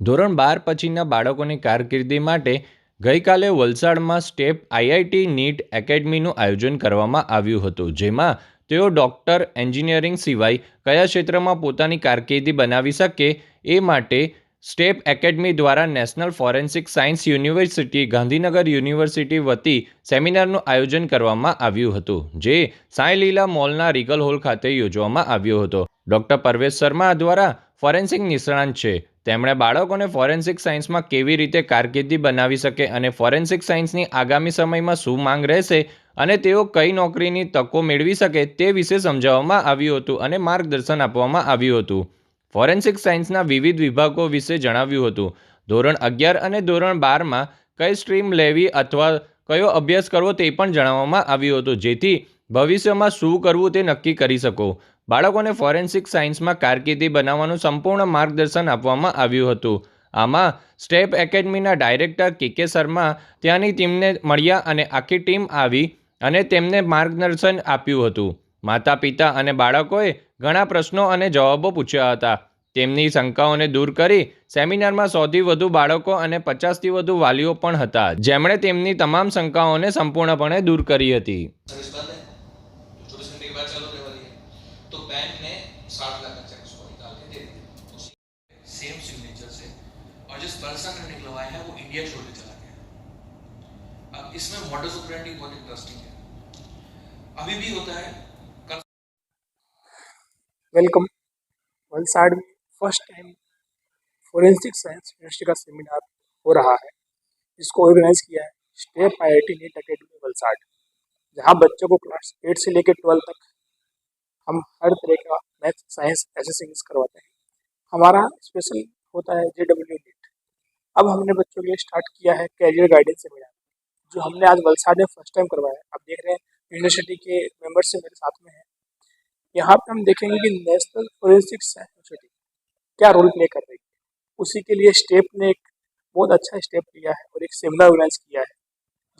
ધોરણ 12 પછીના બાળકોની કારકિર્દી માટે ગઈકાલે વલસાડમાં સ્ટેપ આઈઆઈટી નીટ એકેડમીનું આયોજન કરવામાં આવ્યું હતું, જેમાં તેઓ ડૉક્ટર, એન્જિનિયરિંગ સિવાય કયા ક્ષેત્રમાં પોતાની કારકિર્દી બનાવી શકે એ માટે સ્ટેપ એકેડમી દ્વારા national forensic science university Gandhinagar university વતી સેમિનારનું આયોજન કરવામાં આવ્યું હતું, જે સાંઈ લીલા મોલના રીગલ હોલ ખાતે યોજવામાં આવ્યો હતો. ડૉક્ટર પરવેશ શર્મા દ્વારા ફોરેન્સિક નિષ્ણાંત છે. તેમણે બાળકોને ફોરેન્સિક સાયન્સમાં કેવી રીતે કારકિર્દી બનાવી શકે અને ફોરેન્સિક સાયન્સની આગામી સમયમાં શું માંગ રહેશે અને તેઓ કઈ નોકરીની તકો મેળવી શકે તે વિશે સમજાવવામાં આવ્યું હતું અને માર્ગદર્શન આપવામાં આવ્યું હતું. ફોરેન્સિક સાયન્સના વિવિધ વિભાગો વિશે જણાવ્યું હતું. ધોરણ 11 અને ધોરણ 12માં કઈ સ્ટ્રીમ લેવી અથવા કયો અભ્યાસ કરવો તે પણ જણાવવામાં આવ્યું હતું, જેથી ભવિષ્યમાં શું કરવું તે નક્કી કરી શકો. બાળકોને ફોરેન્સિક સાયન્સમાં કારકિર્દી બનાવવાનું સંપૂર્ણ માર્ગદર્શન આપવામાં આવ્યું હતું. આમાં સ્ટેપ એકેડમીના ડાયરેક્ટર કે શર્મા ત્યાંની ટીમને મળ્યા અને આખી ટીમ આવી અને તેમને માર્ગદર્શન આપ્યું હતું. માતા પિતા અને બાળકોએ ઘણા પ્રશ્નો અને જવાબો પૂછ્યા હતા. તેમની શંકાઓને દૂર કરી સેમિનારમાં 100થી વધુ બાળકો અને 50થી વધુ વાલીઓ પણ હતા, જેમણે તેમની તમામ શંકાઓને સંપૂર્ણપણે દૂર કરી હતી. तो बैंक ने 60 लाख का चेक उसको निकाल के दे दिया सेम सिग्नेचर से, और जिस पर्सन ने निकलवाया है वो इंडिया छोड़ के चला गया. अब इसमें मॉडस ऑपरेंडी बहुत इंटरेस्टिंग है, अभी भी होता है. वेलकम. वलसाड़ में first time forensic science university का सेमिनार हो रहा है, जिसको ऑर्गेनाइज किया है step IIT NEET academy Valsad, जहां बच्चों को क्लास 8 से लेकर 12 तक हम हर तरह का मैथ, साइंस, ऐसे इंग्लिश करवाते हैं. हमारा स्पेशल होता है जेडब्ल्यू नीट. अब हमने बच्चों के लिए स्टार्ट किया है कैरियर गाइडेंस सेमिनार, जो हमने आज वलसाड़ में फर्स्ट टाइम करवाया है. आप देख रहे हैं यूनिवर्सिटी के मेंबर्स से मेरे साथ में हैं. यहाँ पे हम देखेंगे कि नेशनल फोरेंसिक साइंस यूनिवर्सिटी क्या रोल प्ले कर रही है. उसी के लिए स्टेप ने एक बहुत अच्छा स्टेप लिया है और एक सेमिनार ऑर्गेनाइज किया है,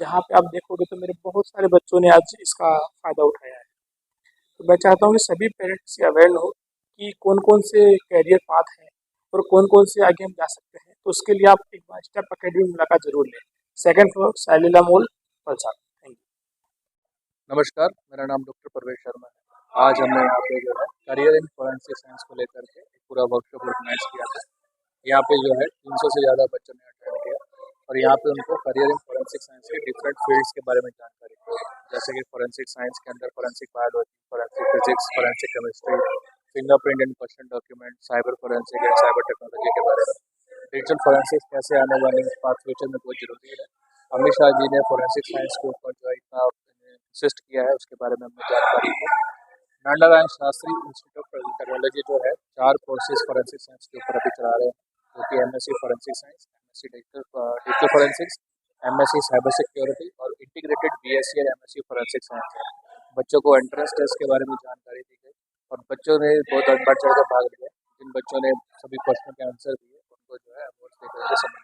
जहाँ पे आप देखोगे तो मेरे बहुत सारे बच्चों ने आज इसका फ़ायदा उठाया है. तो मैं चाहता हूँ कि सभी पेरेंट्स से अवेयर हो कि कौन कौन से कैरियर पाथ हैं और कौन कौन से आगे हम जा सकते हैं. तो उसके लिए आप एक बार स्टेप अकेडमी में मुलाकात जरूर लें. 2nd floor, Saileela mall, Valsad. Thank you. नमस्कार, मेरा नाम डॉक्टर परवेश शर्मा है. आज हमने यहाँ पे जो है करियर इन फोरेंसिक साइंस को लेकर के एक पूरा वर्कशॉप ऑर्गेनाइज किया था. यहाँ पे जो है 300 से ज़्यादा बच्चों ने अटेंड किया और यहाँ पे उनको करियर इन फोरेंसिक साइंस के डिफरेंट फील्ड्स के बारे में जानकारी दी, जैसे कि फोरेंसिक साइंस के अंदर forensic biology, forensic physics, forensic chemistry, fingerprint and personal document, cyber forensic and cyber technology के बारे में. डिजिटल फोरेंसिक्स कैसे आने वाले पास फ्यूचर में बहुत जरूरी है. अमित शाह जी ने फोरेंसिक साइंस के ऊपर जो है इतना इंसिस्ट किया है, उसके बारे में हमें जानकारी दी. Narayan Shastri institute of technology जो है 4 कोर्सेज फोरेंसिक साइंस के ऊपर अभी चला रहे हैं, जो कि MSc forensic science, MSc digital forensics, MSc cyber security और इंटीग्रेटेड बीएससी और एमएससी फोरेंसिक साइंस है. बच्चों को एंट्रेंस टेस्ट के बारे में जानकारी दी गई और बच्चों ने बहुत बढ़ चढ़ कर भाग लिया. जिन बच्चों ने सभी क्वेश्चन के आंसर दिए उनको जो है अवार्ड देकर